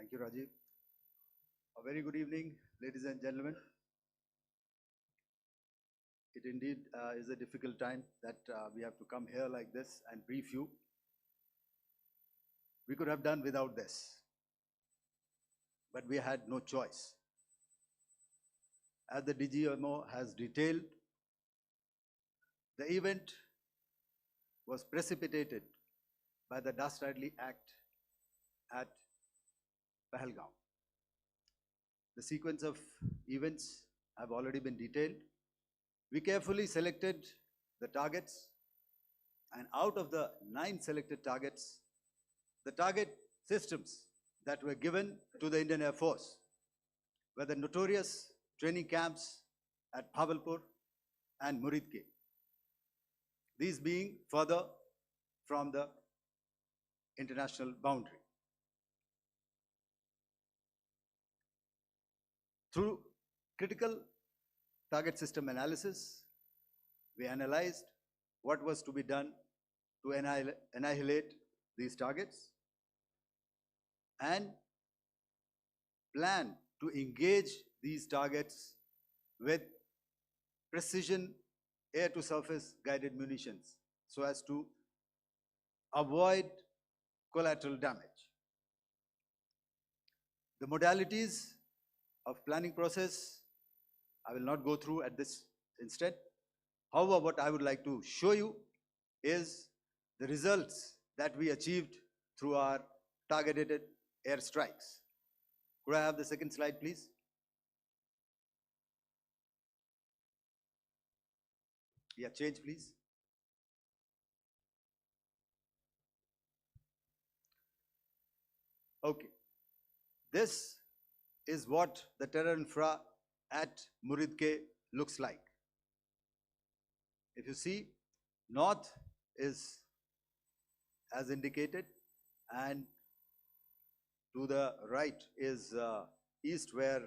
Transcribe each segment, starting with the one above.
Thank you, Rajiv. A very good evening, ladies and gentlemen. It indeed is a difficult time that we have to come here like this and brief you. We could have done without this, but we had no choice. As the DGMO has detailed, the event was precipitated by the Dastardly Act at Pahalgaon. The sequence of events have already been detailed. We carefully selected the targets, and out of the 9 selected targets, the target systems that were given to the Indian Air Force were the notorious training camps at Bhavalpur and Muridke, these being further from the international boundary. Through critical target system analysis, we analyzed what was to be done to annihilate these targets and plan to engage these targets with precision air-to-surface guided munitions so as to avoid collateral damage. The modalities of planning process I will not go through at this instant. However, what I would like to show you is the results that we achieved through our targeted airstrikes. Could I have the second slide, please? Yeah, change, please. Okay. This is what the terror infra at Muridke looks like. If you see, north is as indicated, and to the right is east, where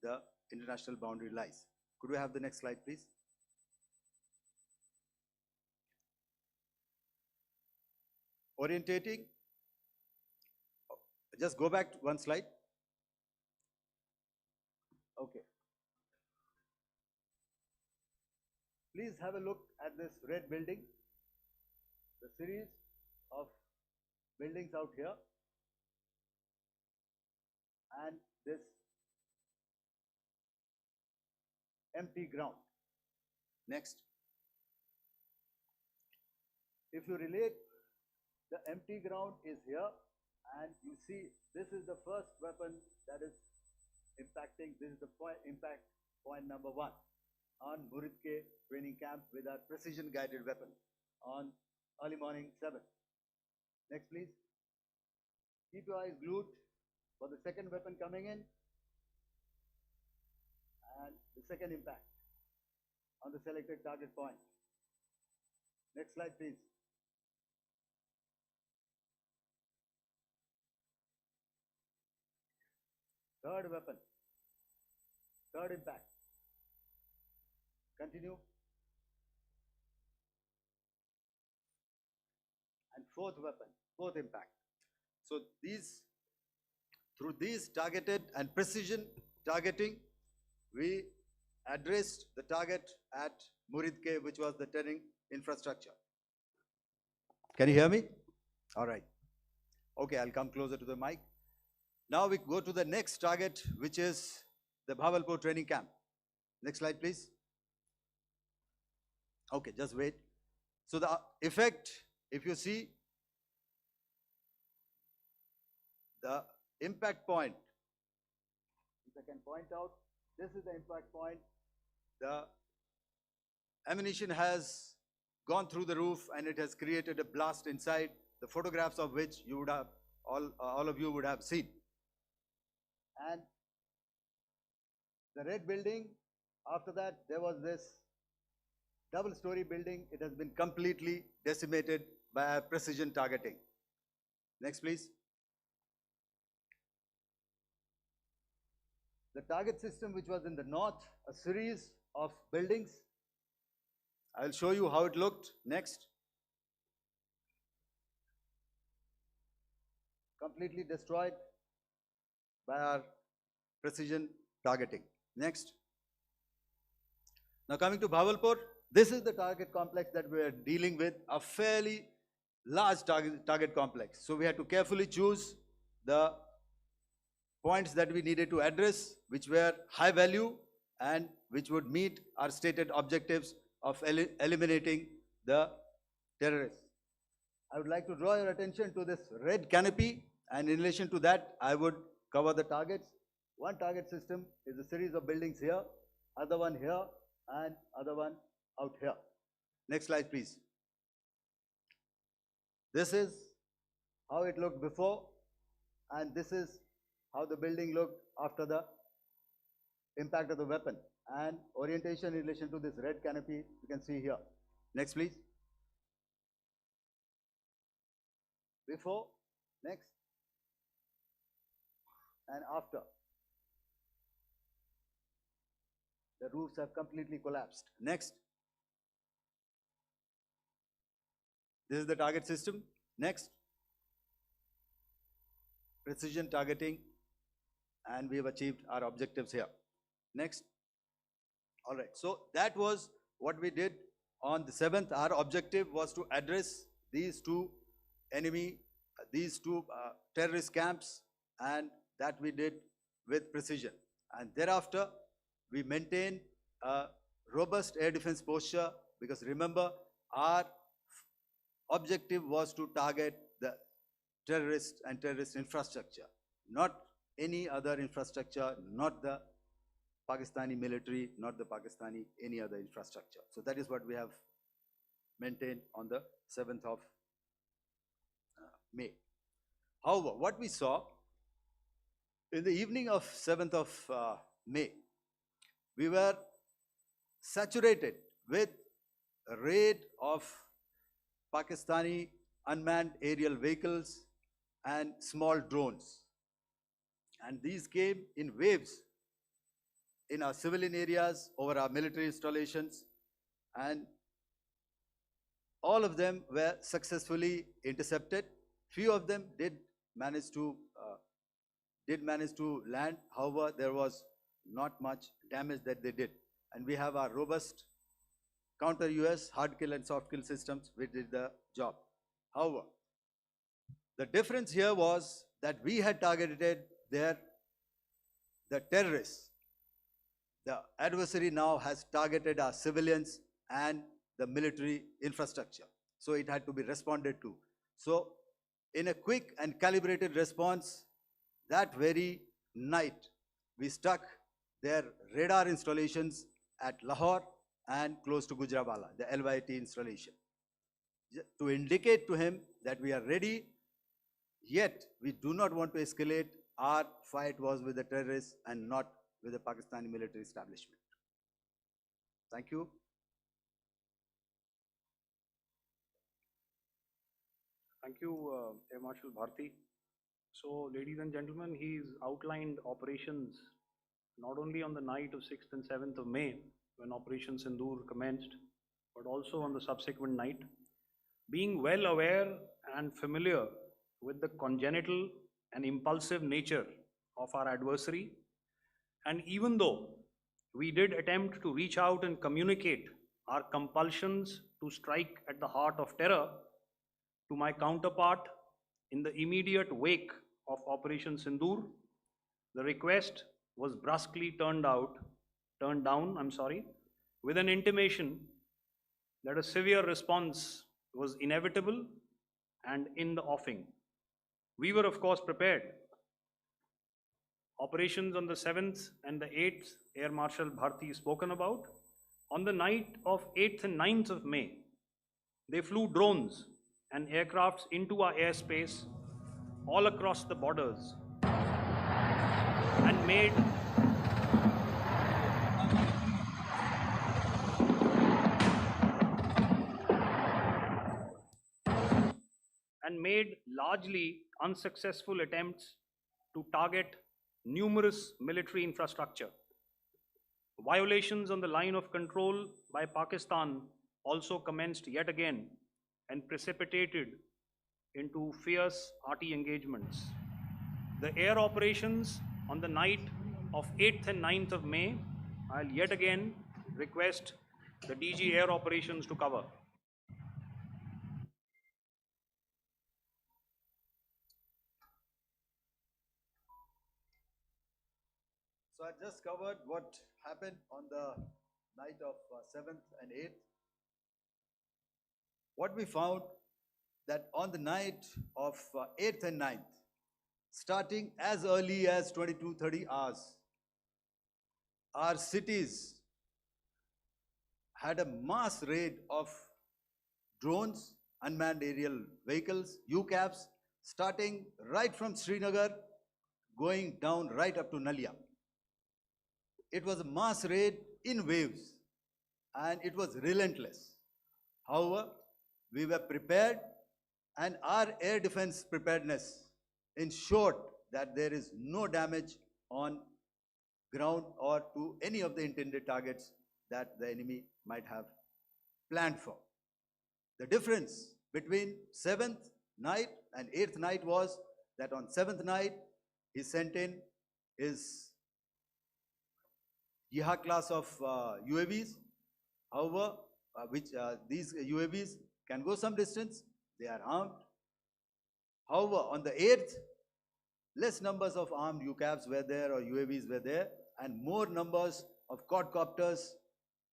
the international boundary lies. Could we have the next slide, please? Orientating. Just go back one slide. Okay. Please have a look at this red building, the series of buildings out here, and this empty ground. Next. If you relate, the empty ground is here, and you see this is the first weapon that is impacting. This is the impact point number 1 on Muridke training camp with our precision guided weapon on early morning 7. Next, please. Keep your eyes glued for the second weapon coming in and the second impact on the selected target point. Next slide, please. Third weapon, third impact. Continue. And fourth weapon, fourth impact. So through these targeted and precision targeting, we addressed the target at Muridke, which was the training infrastructure. Can you hear me? All right. Okay, I'll come closer to the mic. Now we go to the next target, which is the Bhavalpur training camp. Next slide, please. Okay, just wait. So the effect, if you see, the impact point, if I can point out, this is the impact point. The ammunition has gone through the roof and it has created a blast inside, the photographs of which you would have, all of you would have seen. And the red building, after that, there was this double-story building. It has been completely decimated by our precision targeting. Next, please. The target system, which was in the north, a series of buildings. I will show you how it looked. Next. Completely destroyed. by our precision targeting. Next. Now coming to Bhavalpur, this is the target complex that we are dealing with, a fairly large target complex. So we had to carefully choose the points that we needed to address, which were high value and which would meet our stated objectives of eliminating the terrorists. I would like to draw your attention to this red canopy, and in relation to that, I would cover the targets. One target system is a series of buildings here, other one here, and other one out here. Next slide, please. This is how it looked before, and this is how the building looked after the impact of the weapon. And orientation in relation to this red canopy, you can see here. Next, please. Before, next, and after. The roofs have completely collapsed. Next. This is the target system. Next. Precision targeting, and we have achieved our objectives here. Next. All right, so that was what we did on the 7th. Our objective was to address these two terrorist camps, and that we did with precision. And thereafter, we maintained a robust air defense posture, because remember, our objective was to target the terrorists and terrorist infrastructure, not any other infrastructure, not the Pakistani military, not the Pakistani any other infrastructure. So that is what we have maintained on the 7th of May. However, what we saw in the evening of 7th of May, we were saturated with a raid of Pakistani unmanned aerial vehicles and small drones. And these came in waves in our civilian areas, over our military installations, and all of them were successfully intercepted. Few of them did manage to land. However, there was not much damage that they did. And we have our robust counter-US hard kill and soft kill systems which did the job. However, the difference here was that we had targeted the terrorists. The adversary now has targeted our civilians and the military infrastructure. So it had to be responded to. So in a quick and calibrated response, that very night, we struck their radar installations at Lahore and close to Gujranwala, the LYT installation, to indicate to him that we are ready, yet we do not want to escalate. Our fight was with the terrorists and not with the Pakistani military establishment. Thank you. Thank you, Air Marshal Bharti. So, ladies and gentlemen, he's outlined operations not only on the night of 6th and 7th of May, when Operation Sindoor commenced, but also on the subsequent night. Being well aware and familiar with the congenital and impulsive nature of our adversary, and even though we did attempt to reach out and communicate our compulsions to strike at the heart of terror to my counterpart in the immediate wake of Operation Sindoor, the request was brusquely turned down, with an intimation that a severe response was inevitable and in the offing. We were, of course, prepared. Operations on the 7th and the 8th, Air Marshal Bharti spoken about. On the night of 8th and 9th of May, they flew drones and aircrafts into our airspace all across the borders and made largely unsuccessful attempts to target numerous military infrastructure. Violations on the line of control by Pakistan also commenced yet again and precipitated into fierce arty engagements. The air operations on the night of 8th and 9th of May, I'll yet again request the DG Air Operations to cover. So I just covered what happened on the night of 7th and 8th. What we found that on the night of 8th and 9th, starting as early as 22:30 hours, our cities had a mass raid of drones, unmanned aerial vehicles, UCAVs, starting right from Srinagar, going down right up to Nalia. It was a mass raid in waves, and it was relentless. However, we were prepared, and our air defense preparedness ensured that there is no damage on ground or to any of the intended targets that the enemy might have planned for. The difference between 7th night and 8th night was that on 7th night, he sent in his Yeha class of UAVs. However, these UAVs can go some distance, they are armed. However, on the 8th, less numbers of armed UCAVs were there or UAVs were there, and more numbers of quadcopters,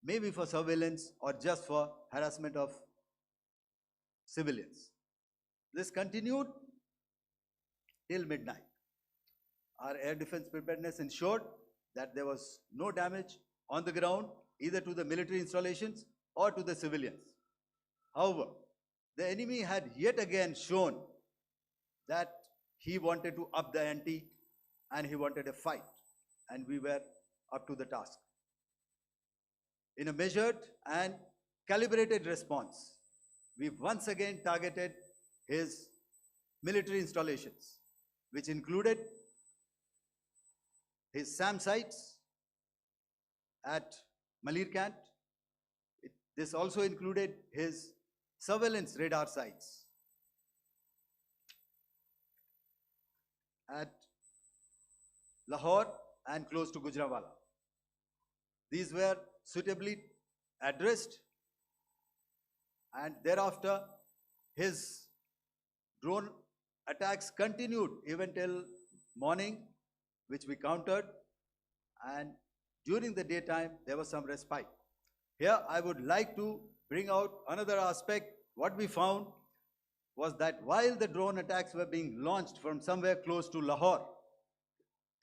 maybe for surveillance or just for harassment of civilians. This continued till midnight. Our air defense preparedness ensured that there was no damage on the ground, either to the military installations or to the civilians. However, the enemy had yet again shown that he wanted to up the ante and he wanted a fight, and we were up to the task. In a measured and calibrated response, we once again targeted his military installations, which included his SAM sites at Malirkant. This also included his surveillance radar sites at Lahore and close to Gujranwala. These were suitably addressed, and thereafter his drone attacks continued even till morning, which we countered, and during the daytime there was some respite. Here I would like to bring out another aspect. What we found was that while the drone attacks were being launched from somewhere close to Lahore,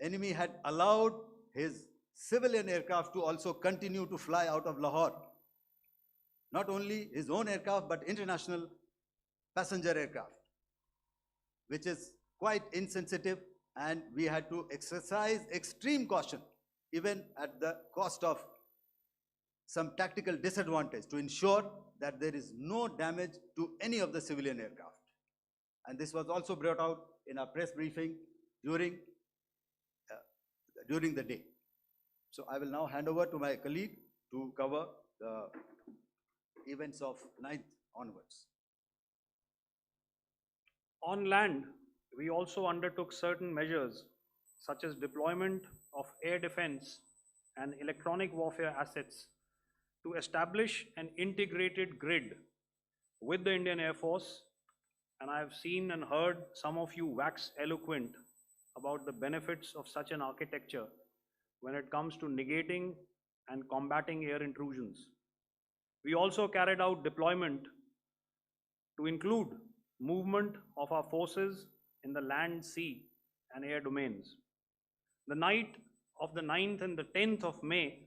enemy had allowed his civilian aircraft to also continue to fly out of Lahore. Not only his own aircraft, but international passenger aircraft, which is quite insensitive, and we had to exercise extreme caution, even at the cost of some tactical disadvantage, to ensure that there is no damage to any of the civilian aircraft. And this was also brought out in our press briefing during the day. So I will now hand over to my colleague to cover the events of 9th onwards. On land, we also undertook certain measures such as deployment of air defense and electronic warfare assets to establish an integrated grid with the Indian Air Force, and I have seen and heard some of you wax eloquent about the benefits of such an architecture when it comes to negating and combating air intrusions. We also carried out deployment to include movement of our forces in the land, sea, and air domains. The night of the 9th and the 10th of May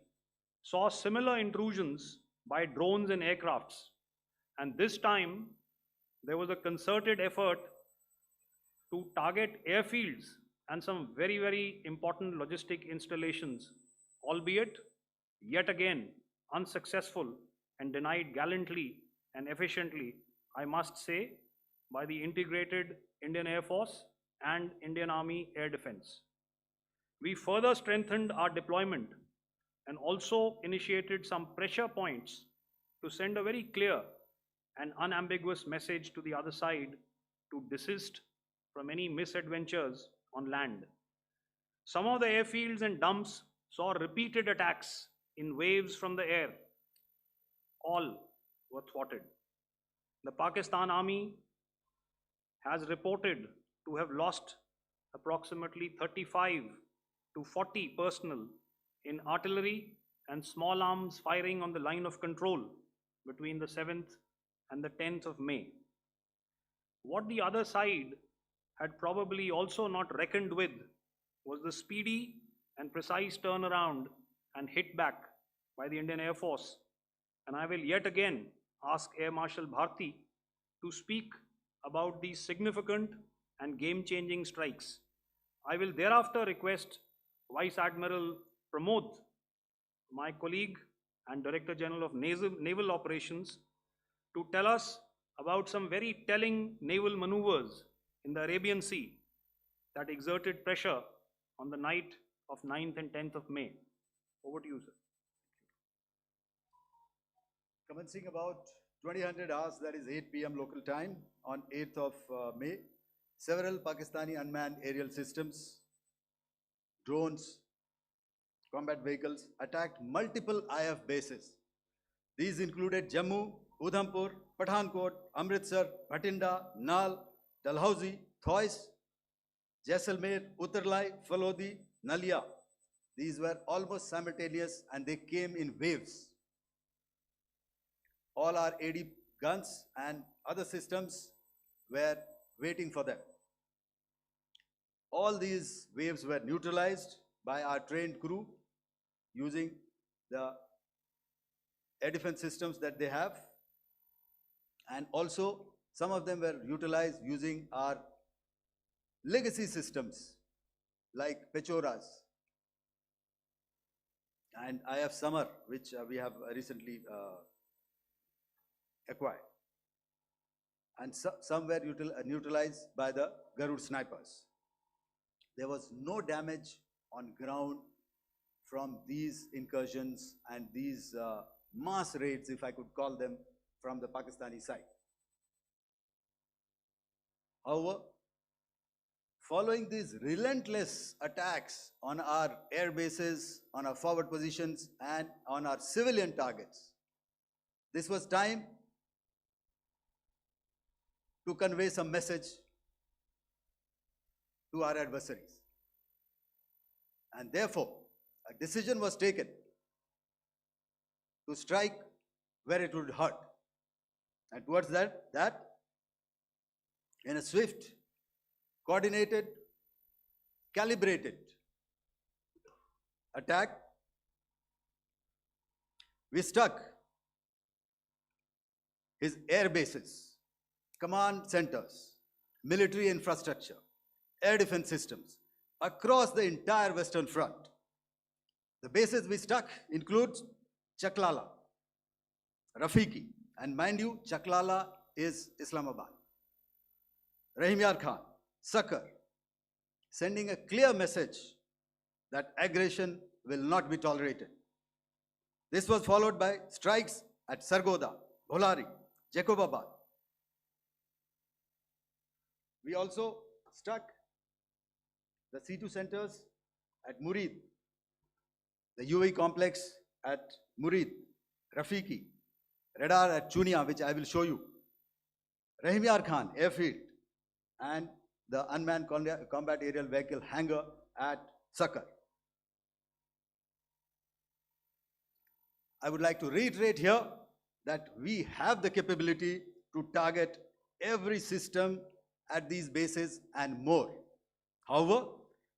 saw similar intrusions by drones and aircrafts, and this time there was a concerted effort to target airfields and some very, very important logistic installations, albeit yet again unsuccessful and denied gallantly and efficiently, I must say, by the integrated Indian Air Force and Indian Army Air Defense. We further strengthened our deployment and also initiated some pressure points to send a very clear and unambiguous message to the other side to desist from any misadventures on land. Some of the airfields and dumps saw repeated attacks in waves from the air. All were thwarted. The Pakistan Army has reported to have lost approximately 35 to 40 personnel in artillery and small arms firing on the line of control between the 7th and the 10th of May. What the other side had probably also not reckoned with was the speedy and precise turnaround and hit back by the Indian Air Force. And I will yet again ask Air Marshal Bharti to speak about these significant and game-changing strikes. I will thereafter request Vice Admiral Pramod, my colleague and Director General of Naval Operations, to tell us about some very telling naval maneuvers in the Arabian Sea that exerted pressure on the night of 9th and 10th of May. Over to you, sir. Commencing about 2000 hours, that is 8 p.m. local time, on 8th of May, several Pakistani unmanned aerial systems, drones, combat vehicles attacked multiple IF bases. These included Jammu, Udhampur, Pathankot, Amritsar, Bhatinda, Nal, Dalhousie, Thois, Jaisalmer, Uttarlai, Falodi, Nalia. These were almost simultaneous and they came in waves. All our AD guns and other systems were waiting for them. All these waves were neutralized by our trained crew using the air defense systems that they have, and also some of them were utilized using our legacy systems like Pechoras and IF Summer, which we have recently acquired. And some were neutralized by the Garud snipers. There was no damage on ground from these incursions and these mass raids, if I could call them, from the Pakistani side. However, following these relentless attacks on our air bases, on our forward positions, and on our civilian targets, this was time to convey some message to our adversaries. And therefore, a decision was taken to strike where it would hurt. And towards that, in a swift, coordinated, calibrated attack, we struck his air bases, command centers, military infrastructure, air defense systems across the entire Western Front. The bases we struck include Chaklala, Rafiki, and mind you, Chaklala is Islamabad. Rahim Yar Khan, Sakar, sending a clear message that aggression will not be tolerated. This was followed by strikes at Sargoda, Bholari, Jacobabad. We also struck the C2 centers at Murid, the UAE complex at Murid, Rafiki, radar at Chunia, which I will show you, Rahim Yar Khan airfield, and the unmanned combat aerial vehicle hangar at Sakar. I would like to reiterate here that we have the capability to target every system at these bases and more. However,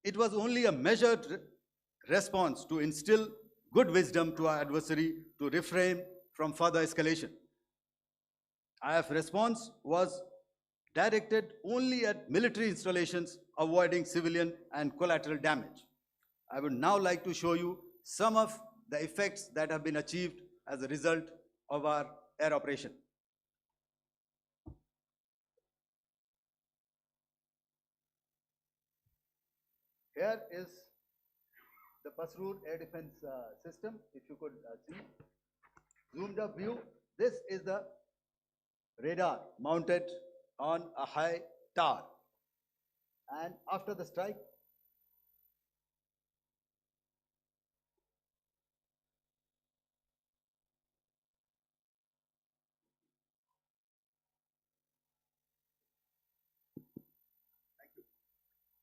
it was only a measured response to instill good wisdom to our adversary to refrain from further escalation. IF response was directed only at military installations, avoiding civilian and collateral damage. I would now like to show you some of the effects that have been achieved as a result of our air operation. Here is the Pasrur air defense system, if you could see. Zoomed up view, this is the radar mounted on a high tower. And after the strike,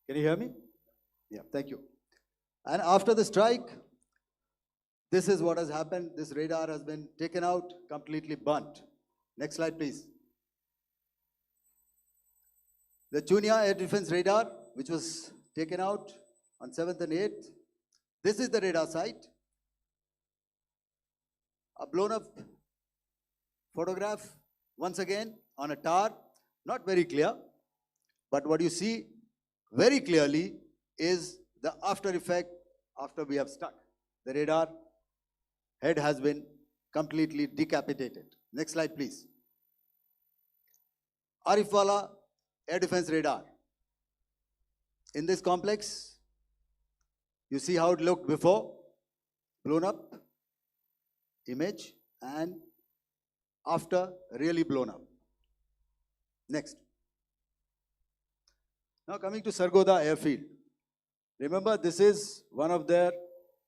Can you hear me? Yeah, thank you. And after the strike, this is what has happened. This radar has been taken out, completely burnt. Next slide, please. The Chunia Air Defense Radar, which was taken out on 7th and 8th. This is the radar site. A blown up photograph, once again, on a tower. Not very clear, but what you see very clearly is the after effect after we have stuck. The radar head has been completely decapitated. Next slide, please. Arifwala Air Defense Radar. In this complex, you see how it looked before, blown up image, and after, really blown up. Next. Now coming to Sargodha Airfield. Remember, this is one of their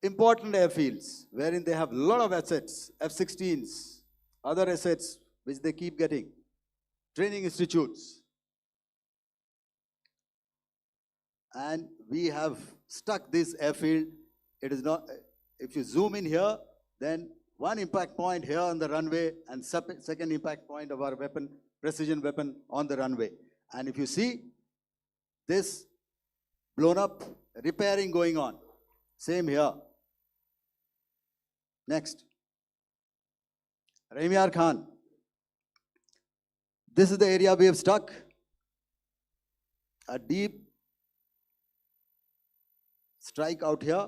important airfields wherein they have a lot of assets, F-16s, other assets which they keep getting, training institutes. And we have stuck this airfield. It is not, if you zoom in here, then one impact point here on the runway and second impact point of our weapon, precision weapon on the runway. And if you see this blown up, repairing going on, same here. Next. Raimiar Khan. This is the area we have stuck. A deep strike out here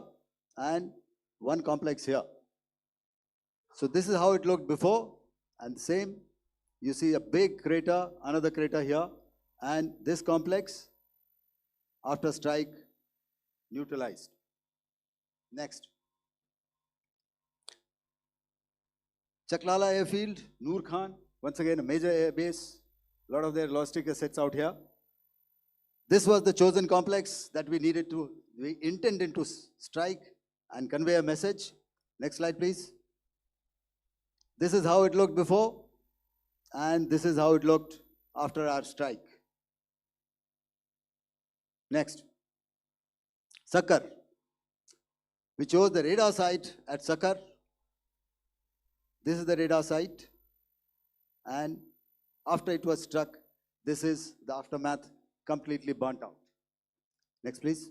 and one complex here. So this is how it looked before, and same, you see a big crater, another crater here, and this complex, after strike, neutralized. Next. Chaklala Airfield, Noor Khan, once again a major air base, a lot of their logistic assets out here. This was the chosen complex that we intended to strike and convey a message. Next slide, please. This is how it looked before, and this is how it looked after our strike. Next. Sakar. We chose the radar site at Sakar. This is the radar site, and after it was struck, this is the aftermath, completely burnt out. Next, please.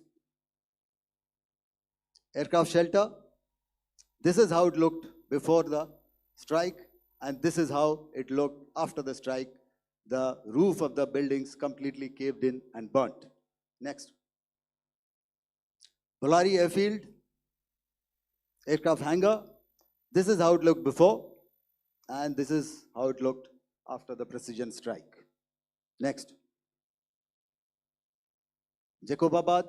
Aircraft shelter. This is how it looked before the strike, and this is how it looked after the strike. The roof of the buildings completely caved in and burnt. Next. Bolari Airfield, aircraft hangar. This is how it looked before, and this is how it looked after the precision strike. Next. Jacobabad,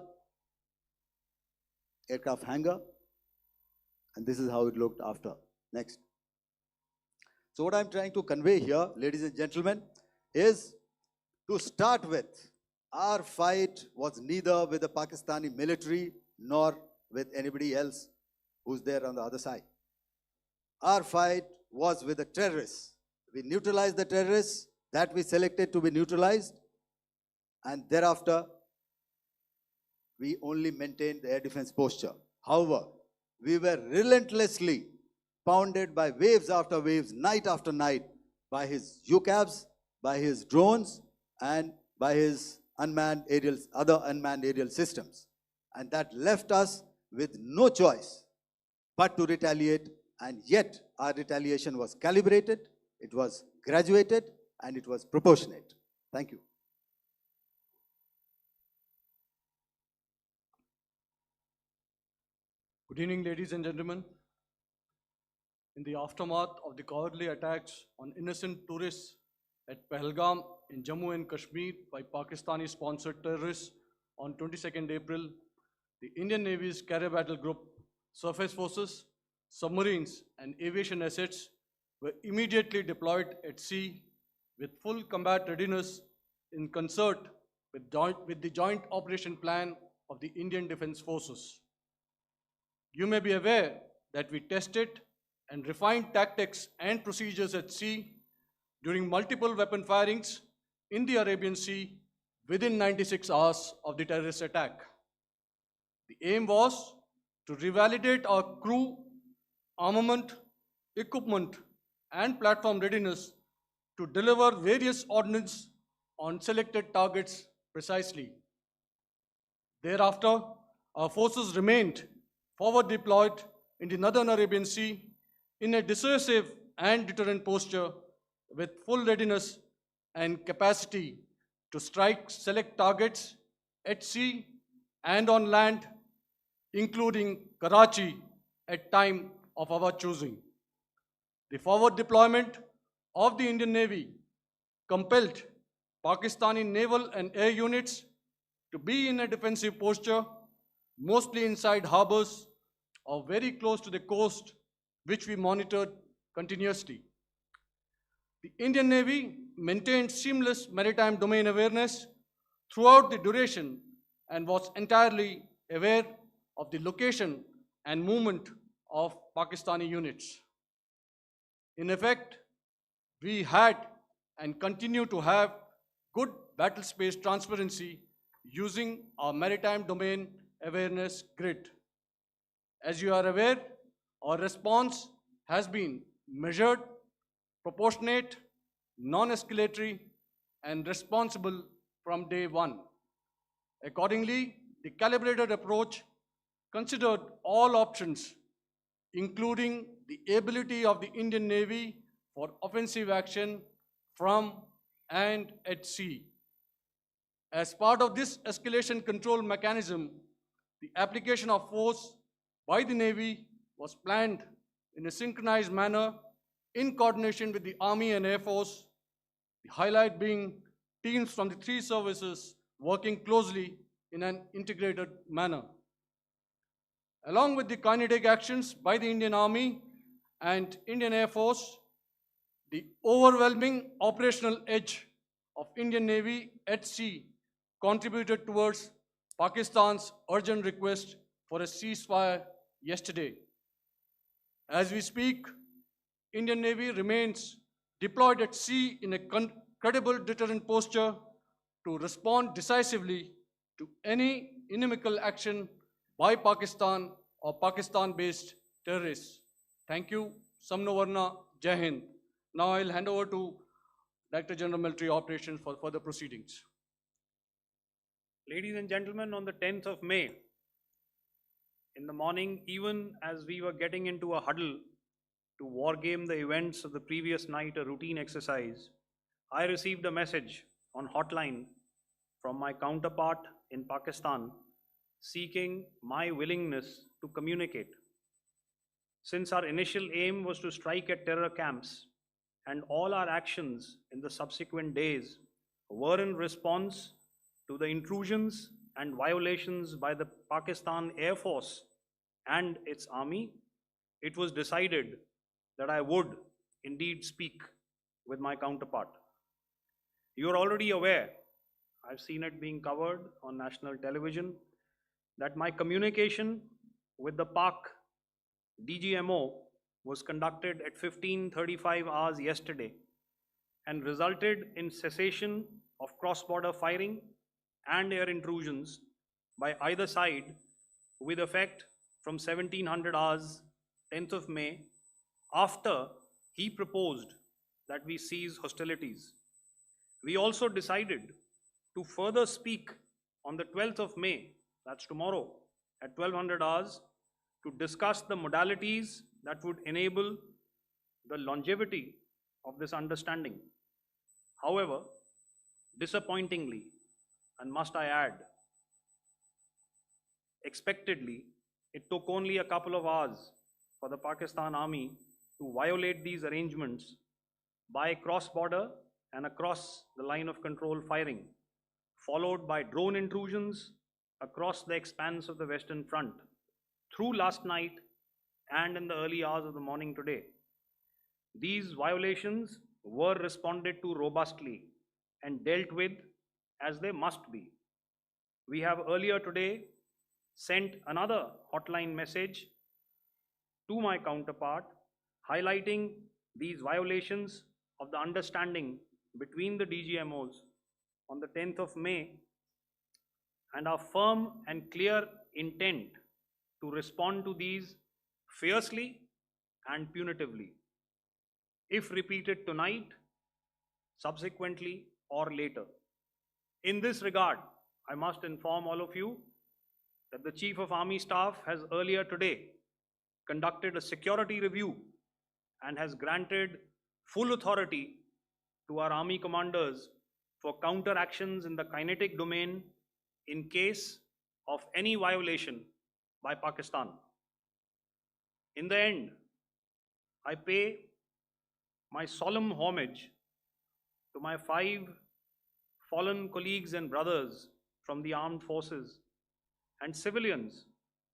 aircraft hangar, and this is how it looked after. Next. So what I'm trying to convey here, ladies and gentlemen, is to start with, our fight was neither with the Pakistani military nor with anybody else who's there on the other side. Our fight was with the terrorists. We neutralized the terrorists that we selected to be neutralized, and thereafter, we only maintained the air defense posture. However, we were relentlessly pounded by waves after waves, night after night, by his UCAVs, by his drones, and by his other unmanned aerial systems. And that left us with no choice but to retaliate, and yet our retaliation was calibrated, it was graduated, and it was proportionate. Thank you. Good evening, ladies and gentlemen. In the aftermath of the cowardly attacks on innocent tourists at Pahalgam in Jammu and Kashmir by Pakistani-sponsored terrorists on 22nd April, the Indian Navy's Carrier Battle Group, surface forces, submarines, and aviation assets were immediately deployed at sea with full combat readiness in concert with the Joint Operation Plan of the Indian Defence Forces. You may be aware that we tested and refined tactics and procedures at sea during multiple weapon firings in the Arabian Sea within 96 hours of the terrorist attack. The aim was to revalidate our crew, armament, equipment, and platform readiness to deliver various ordnance on selected targets precisely. Thereafter, our forces remained forward deployed in the Northern Arabian Sea in a dissuasive and deterrent posture with full readiness and capacity to strike select targets at sea and on land, including Karachi at time of our choosing. The forward deployment of the Indian Navy compelled Pakistani naval and air units to be in a defensive posture, mostly inside harbors or very close to the coast, which we monitored continuously. The Indian Navy maintained seamless maritime domain awareness throughout the duration and was entirely aware of the location and movement of Pakistani units. In effect, we had and continue to have good battle space transparency using our maritime domain awareness grid. As you are aware, our response has been measured, proportionate, non-escalatory, and responsible from day one. Accordingly, the calibrated approach considered all options, including the ability of the Indian Navy for offensive action from and at sea. As part of this escalation control mechanism, the application of force by the Navy was planned in a synchronized manner in coordination with the Army and Air Force, the highlight being teams from the three services working closely in an integrated manner. Along with the kinetic actions by the Indian Army and Indian Air Force, the overwhelming operational edge of Indian Navy at sea contributed towards Pakistan's urgent request for a ceasefire yesterday. As we speak, Indian Navy remains deployed at sea in a credible deterrent posture to respond decisively to any inimical action by Pakistan or Pakistan-based terrorists. Thank you. Samno Varna, Jai Hind. Now I'll hand over to Director General Military Operations for further proceedings. Ladies and gentlemen, on the 10th of May, in the morning, even as we were getting into a huddle to wargame the events of the previous night, a routine exercise, I received a message on hotline from my counterpart in Pakistan seeking my willingness to communicate. Since our initial aim was to strike at terror camps, and all our actions in the subsequent days were in response to the intrusions and violations by the Pakistan Air Force and its army, it was decided that I would indeed speak with my counterpart. You are already aware, I've seen it being covered on national television, that my communication with the Pak DGMO was conducted at 15:35 hours yesterday and resulted in cessation of cross-border firing and air intrusions by either side with effect from 1700 hours 10th of May, after he proposed that we cease hostilities. We also decided to further speak on the 12th of May, that's tomorrow, at 1200 hours, to discuss the modalities that would enable the longevity of this understanding. However, disappointingly, and must I add, expectedly, it took only a couple of hours for the Pakistan Army to violate these arrangements by cross-border and across the line of control firing, followed by drone intrusions across the expanse of the Western Front through last night and in the early hours of the morning today. These violations were responded to robustly and dealt with as they must be. We have earlier today sent another hotline message to my counterpart highlighting these violations of the understanding between the DGMOs on the 10th of May, and our firm and clear intent to respond to these fiercely and punitively, if repeated tonight, subsequently, or later. In this regard, I must inform all of you that the Chief of Army Staff has earlier today conducted a security review and has granted full authority to our army commanders for counter actions in the kinetic domain in case of any violation by Pakistan. In the end, I pay my solemn homage to my 5 fallen colleagues and brothers from the armed forces and civilians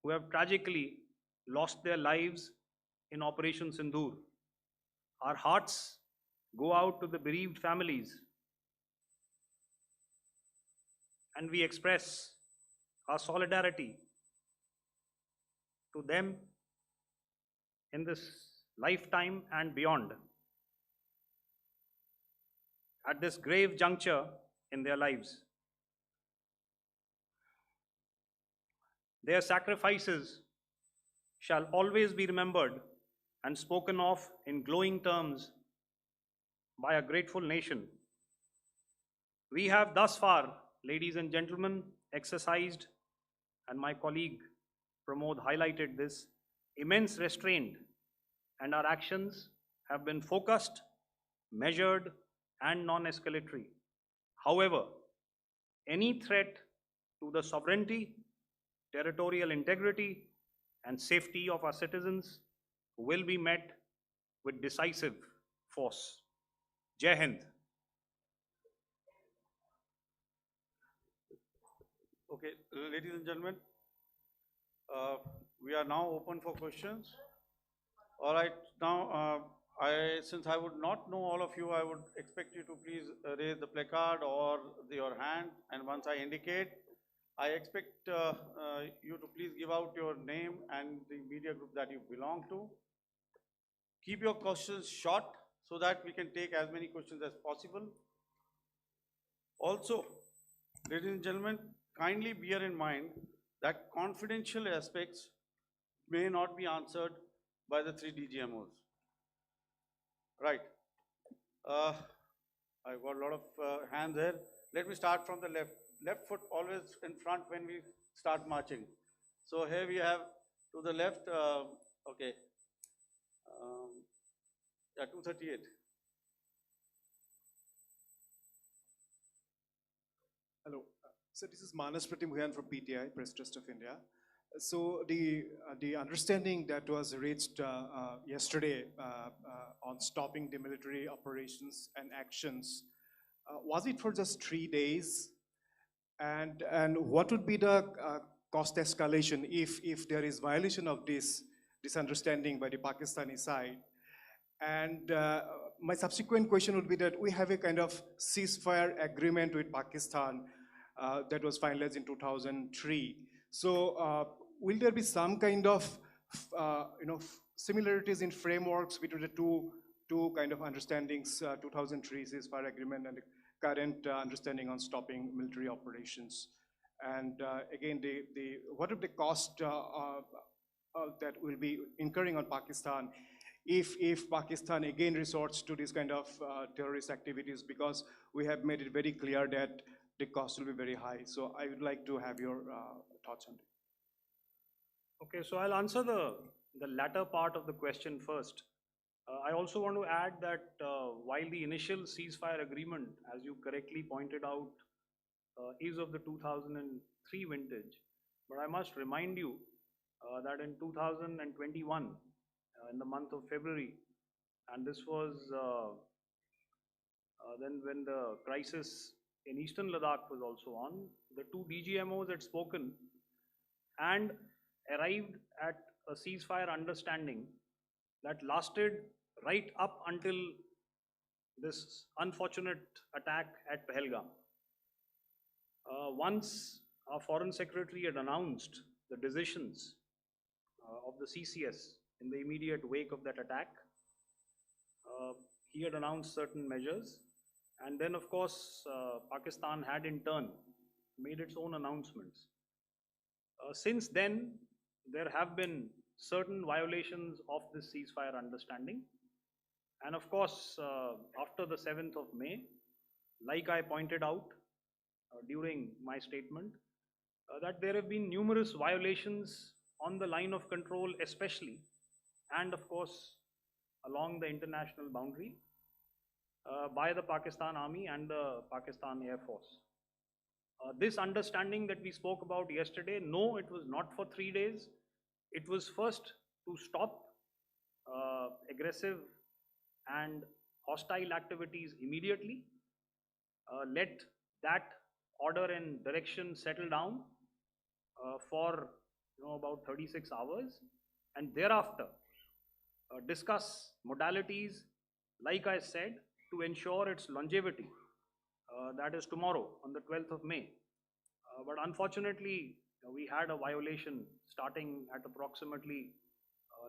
who have tragically lost their lives in Operation Sindoor. Our hearts go out to the bereaved families, and we express our solidarity to them in this lifetime and beyond, at this grave juncture in their lives. Their sacrifices shall always be remembered and spoken of in glowing terms by a grateful nation. We have thus far, ladies and gentlemen, exercised, and my colleague Pramod highlighted this, immense restraint, and our actions have been focused, measured, and non-escalatory. However, any threat to the sovereignty, territorial integrity, and safety of our citizens will be met with decisive force. Jai Hind. Okay, ladies and gentlemen, we are now open for questions. All right, now since I would not know all of you, I would expect you to please raise the placard or your hand, and once I indicate, I expect you to please give out your name and the media group that you belong to. Keep your questions short so that we can take as many questions as possible. Also, ladies and gentlemen, kindly bear in mind that confidential aspects may not be answered by the 3 DGMOs. Right. I got a lot of hands there. Let me start from the left. Left foot always in front when we start marching. So here we have to the left, okay, yeah, 238. Hello. So this is Manas Pratimhuyan from PTI, Press Trust of India. So the understanding that was reached yesterday on stopping the military operations and actions, was it for just 3 days? And what would be the cost escalation if there is violation of this understanding by the Pakistani side? And my subsequent question would be that we have a kind of ceasefire agreement with Pakistan that was finalized in 2003. So will there be some kind of similarities in frameworks between the two kind of understandings, 2003 ceasefire agreement and the current understanding on stopping military operations? And again, what are the cost that will be incurring on Pakistan if Pakistan again resorts to this kind of terrorist activities, because we have made it very clear that the cost will be very high. So I would like to have your thoughts on it. Okay, so I'll answer the latter part of the question first. I also want to add that while the initial ceasefire agreement, as you correctly pointed out, is of the 2003 vintage, but I must remind you that in 2021, in the month of February, and this was then when the crisis in Eastern Ladakh was also on, the 2 DGMOs had spoken and arrived at a ceasefire understanding that lasted right up until this unfortunate attack at Pahalgam. Once our Foreign Secretary had announced the decisions of the CCS in the immediate wake of that attack, he had announced certain measures, And then, of course, Pakistan had in turn made its own announcements. Since then, there have been certain violations of this ceasefire understanding. And of course, after the 7th of May, like I pointed out during my statement, that there have been numerous violations on the line of control, especially, and of course, along the international boundary by the Pakistan Army and the Pakistan Air Force. This understanding that we spoke about yesterday, no, it was not for 3 days. It was first to stop aggressive and hostile activities immediately, let that order and direction settle down for about 36 hours, and thereafter discuss modalities, like I said, to ensure its longevity. That is tomorrow on the 12th of May. But unfortunately, we had a violation starting at approximately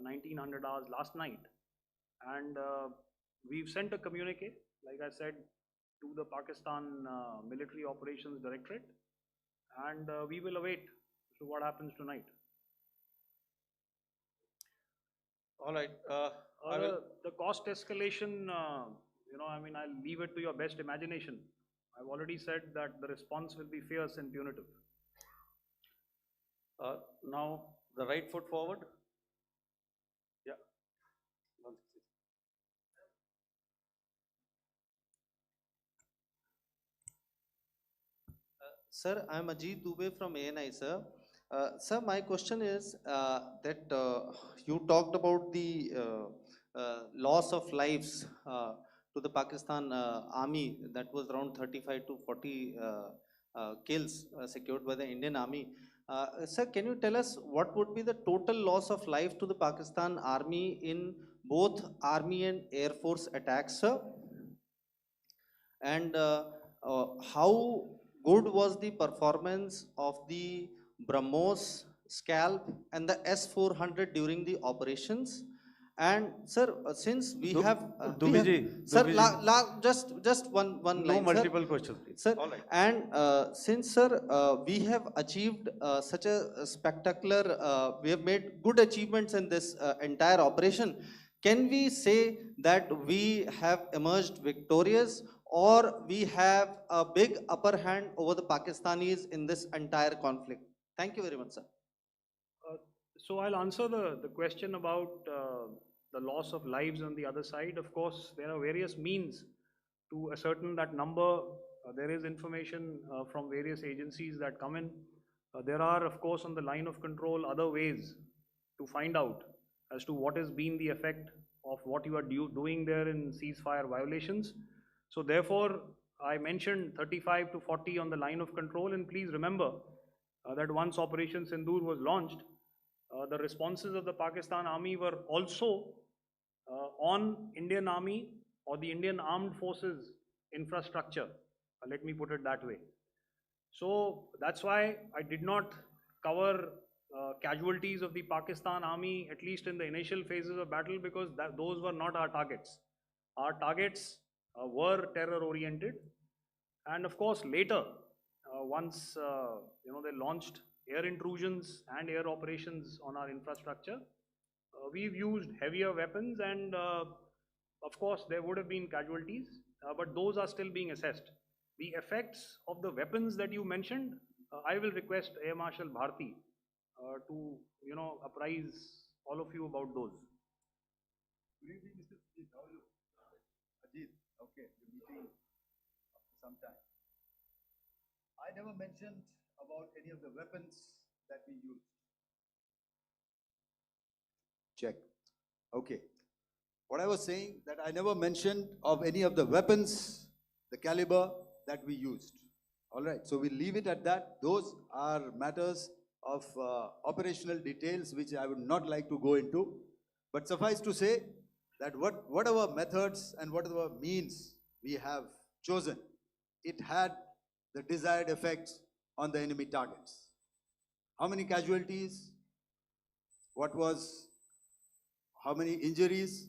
1900 hours last night. And we've sent a communique, like I said, to the Pakistan Military Operations Directorate, and we will await what happens tonight. All right. I will. The cost escalation, I mean, I'll leave it to your best imagination. I've already said that the response will be fierce and punitive. Now, the right foot forward. Yeah. Sir, I'm Ajit Dubey from ANI, sir. Sir, my question is that you talked about the loss of lives to the Pakistan army, that was around 35 to 40 kills secured by the Indian army. Sir, can you tell us what would be the total loss of life to the Pakistan army in both army and air force attacks, sir? And how good was the performance of the BrahMos, Scalp and the S-400 during the operations? And sir, since we have sir, just one No line, multiple questions, please. sir. All right. And since sir, we have achieved such a spectacular, we have made good achievements in this entire operation. Can we say that we have emerged victorious, or we have a big upper hand over the Pakistanis in this entire conflict? Thank you very much, sir. So I'll answer the question about the loss of lives on the other side. Of course, there are various means to ascertain that number. There is information from various agencies that come in. There are, of course, on the line of control, other ways to find out as to what has been the effect of what you are doing there in ceasefire violations. So therefore, I mentioned 35 to 40 on the line of control, and please remember that once Operation Sindoor was launched, the responses of the Pakistan Army were also on Indian Army or the Indian Armed Forces infrastructure. Let me put it that way. So that's why I did not cover casualties of the Pakistan Army, at least in the initial phases of battle, because those were not our targets. Our targets were terror-oriented, and of course later, once they launched air intrusions and air operations on our infrastructure, we've used heavier weapons, and of course there would have been casualties, but those are still being assessed. The effects of the weapons that you mentioned, I will request Air Marshal Bharti to apprise all of you about those. Good evening, Mr. Ajit. How are you? Ajit, okay, the meeting after some time. I never mentioned about any of the weapons that we used. Check. Okay. What I was saying, that I never mentioned of any of the weapons, the caliber that we used. All right, so we'll leave it at that. Those are matters of operational details which I would not like to go into. But suffice to say that whatever methods and whatever means we have chosen, it had the desired effects on the enemy targets. How many casualties? How many injuries?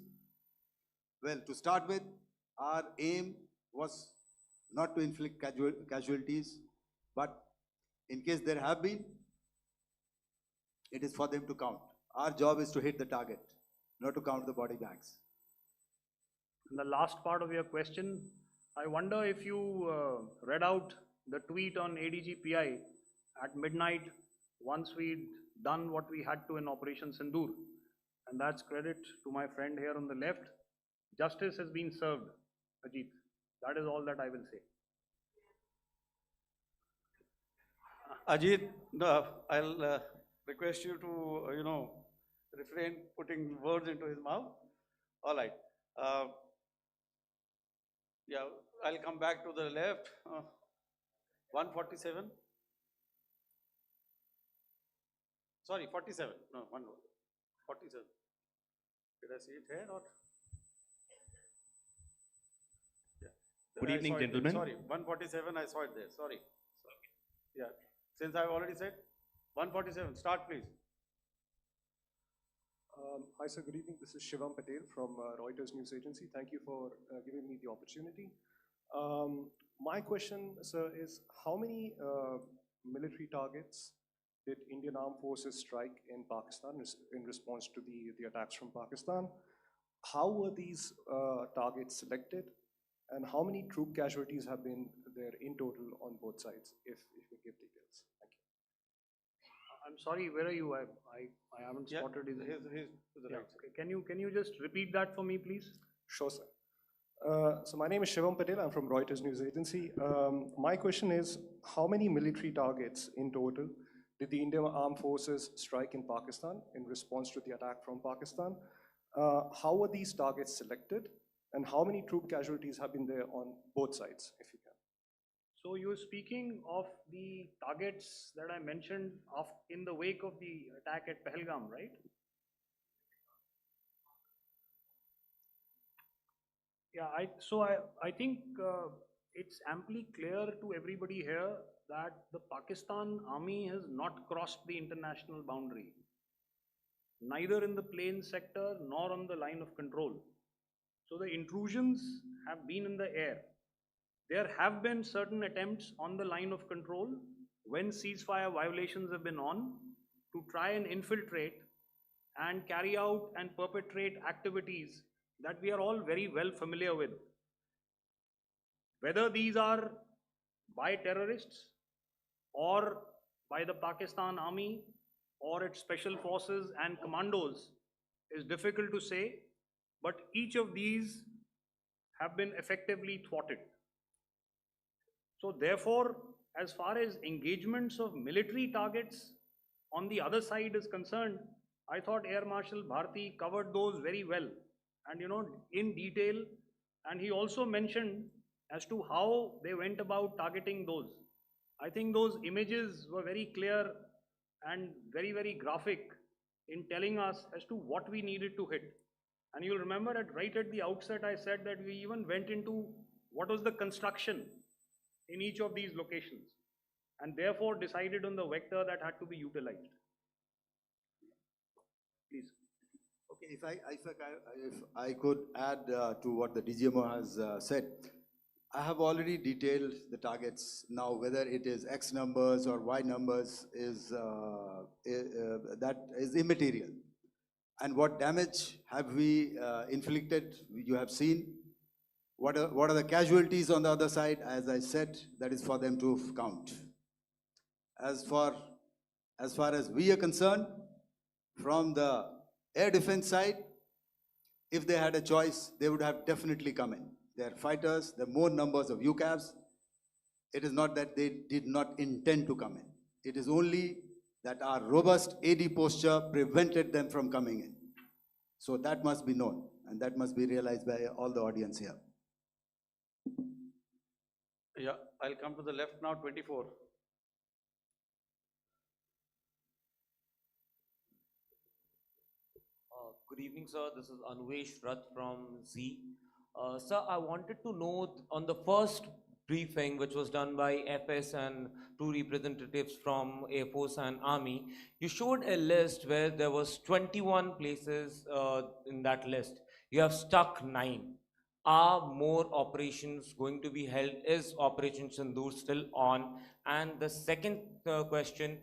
Well, to start with, our aim was not to inflict casualties, but in case there have been, it is for them to count. Our job is to hit the target, not to count the body bags. And the last part of your question, I wonder if you read out the tweet on ADGPI at midnight once we'd done what we had to in Operation Sindoor. And that's credit to my friend here on the left. Justice has been served, Ajit. That is all that I will say. Ajit, no, I'll request you to, refrain putting words into his mouth. All right. Yeah, I'll come back to the left. 147. Sorry, 47. No, 47. Did I see it here or? Yeah. Good I evening, saw it there. gentlemen. Sorry, 147, I saw it there. Sorry. Yeah, since I've already said 147, start please. Hi, sir. Good evening. This is Shivam Patel from Reuters News Agency. Thank you for giving me the opportunity. My question, sir, is how many military targets did Indian Armed Forces strike in Pakistan in response to the attacks from Pakistan? How were these targets selected? And how many troop casualties have been there in total on both sides, if you give details? Thank you. I'm sorry, where are you? I haven't Yeah, spotted his. he's to the Yeah, right. okay. Can you just repeat that for me, please? Sure, sir. So my name is Shivam Patel. I'm from Reuters News Agency. My question is, how many military targets in total did the Indian Armed Forces strike in Pakistan in response to the attack from Pakistan? How were these targets selected? And how many troop casualties have been there on both sides, if you can? So you're speaking of the targets that I mentioned in the wake of the attack at Pahalgam, right? Yeah, I think it's amply clear to everybody here that the Pakistan army has not crossed the international boundary, neither in the plain sector nor on the line of control. So the intrusions have been in the air. There have been certain attempts on the line of control when ceasefire violations have been on to try and infiltrate and carry out and perpetrate activities that we are all very well familiar with. Whether these are by terrorists or by the Pakistan army or its special forces and commandos is difficult to say, but each of these have been effectively thwarted. So therefore, as far as engagements of military targets on the other side is concerned, I thought Air Marshal Bharti covered those very well and in detail, and he also mentioned as to how they went about targeting those. I think those images were very clear and very, very graphic in telling us as to what we needed to hit. And you'll remember right at the outset, I said that we even went into what was the construction in each of these locations, and therefore decided on the vector that had to be utilized. Please. Okay, if I could add to what the DGMO has said, I have already detailed the targets. Now, whether it is X numbers or Y numbers that is immaterial. And what damage have we inflicted? You have seen. What are the casualties on the other side? As I said, that is for them to count. As far as we are concerned, from the air defense side, if they had a choice, they would have definitely come in. They are fighters, there are more numbers of UCAVs. It is not that they did not intend to come in. It is only that our robust AD posture prevented them from coming in. So that must be known, and that must be realized by all the audience here. Yeah, I'll come to the left now, 24. Good evening, sir. This is Anvesh Rath from Z. Sir, I wanted to know on the first briefing, which was done by FS and two representatives from Air Force and Army, you showed a list where there was 21 places in that list. You have stuck 9. are more operations going to be held? Is Operation Sindoor still on? And the second question,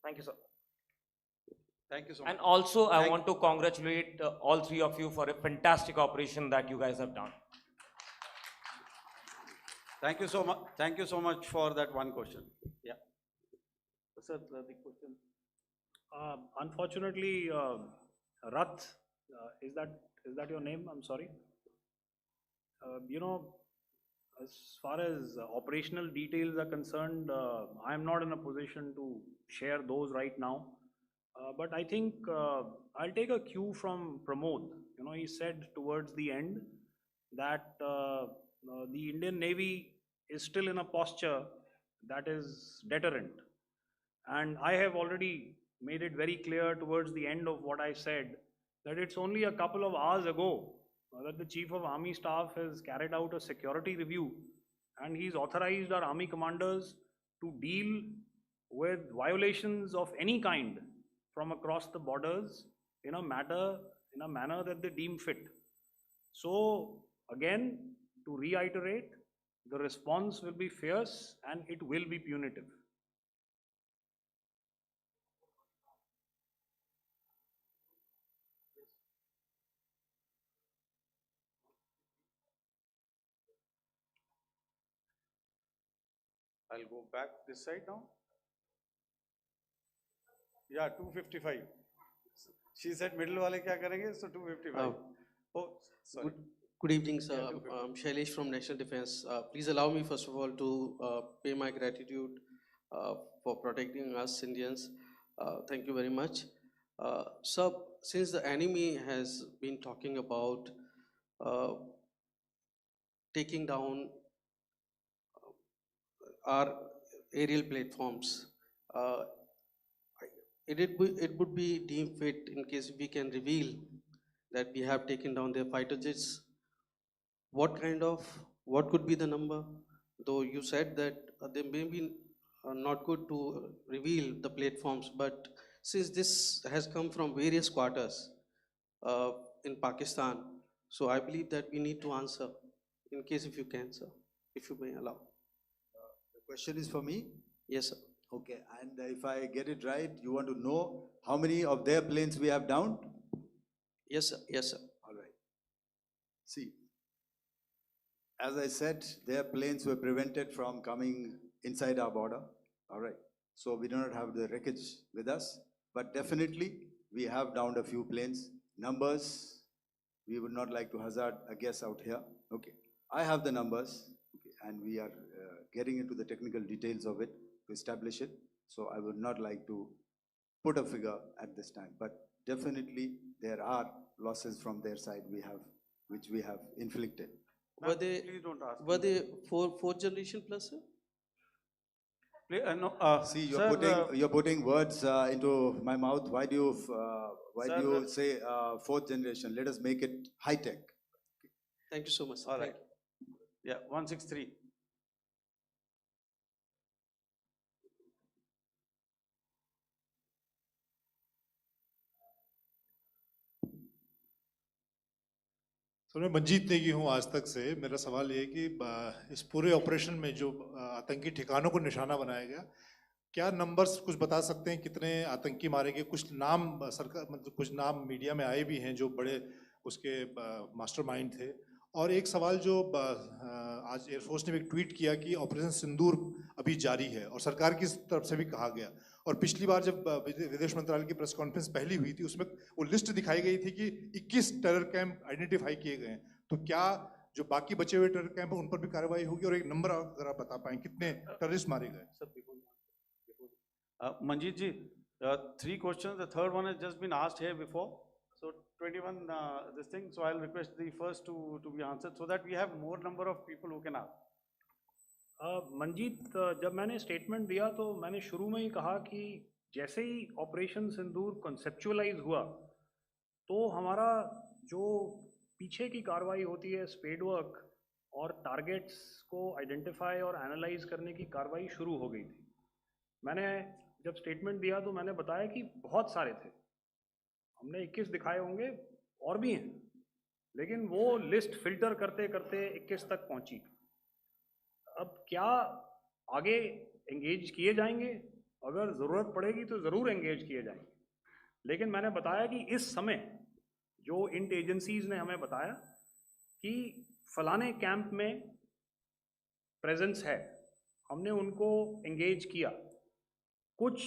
thank you, sir. Thank you so much. And also, I Thank- want to congratulate all three of you for a fantastic operation that you guys have done. Thank you so much. Thank you so much for that one question. Yeah. Sir, the question. Unfortunately, Rath, is that your name? I'm sorry. You know, as far as operational details are concerned, I am not in a position to share those right now. But I think I'll take a cue from Pramod. You know, he said towards the end that the Indian Navy is still in a posture that is deterrent. And I have already made it very clear towards the end of what I said that it's only a couple of hours ago that the Chief of Army Staff has carried out a security review and he's authorized our army commanders to deal with violations of any kind from across the borders in a manner that they deem fit. So again, to reiterate, the response will be fierce and it will be punitive. I'll go back this side now. Yeah, 255. She said middle wale kya karenge? So 255. Oh, sorry. Good evening, sir. Yeah, 250. I'm Shailesh from National Defense. Please allow me, first of all, to pay my gratitude for protecting us Indians. Thank you very much. Sir, since the enemy has been talking about taking down our aerial platforms, it would be deemed fit in case we can reveal that we have taken down their fighter jets. What could be the number? Though you said that they may be not good to reveal the platforms, but since this has come from various quarters in Pakistan, so I believe that we need to answer, in case if you can, sir, if you may allow. The question is for me? Yes, sir. Okay, and if I get it right, you want to know how many of their planes we have downed? Yes, sir. Yes, sir. All right. See, as I said, their planes were prevented from coming inside our border. All right. So we do not have the wreckage with us, but definitely we have downed a few planes. Numbers, we would not like to hazard a guess out here. Okay. I have the numbers, okay, and we are getting into the technical details of it to establish it. So I would not like to put a figure at this time, but definitely there are losses from their side which we have inflicted. Were they, Please don't ask. were they fourth generation plus, sir? No, See, sir, you're putting words into my mouth. Why do you Sir, say fourth generation? Let us make it high tech. Thank you so much, sir. all Thank right. Yeah, 163. Sir मैं मंजीत नेगी हूँ आज तक से। मेरा सवाल ये है कि इस पूरे ऑपरेशन में जो आतंकी ठिकानों को निशाना बनाया गया, क्या नंबर्स कुछ बता सकते हैं कितने आतंकी मारे गए? कुछ नाम सरकार मतलब कुछ नाम मीडिया में आए भी हैं जो बड़े उसके मास्टरमाइंड थे। और एक सवाल जो आज एयरफोर्स ने भी एक ट्वीट किया कि ऑपरेशन सिंदूर अभी जारी है और सरकार की तरफ से भी कहा गया। और पिछली बार जब विदेश मंत्रालय की प्रेस कॉन्फ्रेंस पहली हुई थी उसमें वो लिस्ट दिखाई गई थी कि 21 टेरर कैंप आइडेंटिफाई किए गए हैं। तो क्या जो बाकी बचे हुए टेरर कैंप उन पर भी कार्रवाई होगी? और एक नंबर अगर आप बता पाएं कितने टेररिस्ट मारे गए? Manjeet ji, 3 questions. The third one has just been asked here before. So 21 this thing. So I'll request the first two to be answered so that we have more number of people who can ask. Manjeet, जब मैंने statement दिया तो मैंने शुरू में ही कहा कि जैसे ही ऑपरेशन सिंदूर कॉन्सेप्चुअलाइज हुआ तो हमारा जो पीछे की कार्रवाई होती है स्पेड वर्क और टारगेट्स को आइडेंटिफाई और एनालाइज करने की कार्रवाई शुरू हो गई थी। मैंने जब स्टेटमेंट दिया तो मैंने बताया कि बहुत सारे थे, हमने 21 दिखाए होंगे और भी हैं, लेकिन वो लिस्ट फिल्टर करते करते 21 तक पहुंची। अब क्या आगे एंगेज किए जाएंगे? अगर ज़रूरत पड़ेगी तो ज़रूर एंगेज किए जाएंगे, लेकिन मैंने बताया कि इस समय जो इंट एजेंसीज ने हमें बताया कि फलाने कैंप में प्रेजेंस है, हमने उनको एंगेज किया। कुछ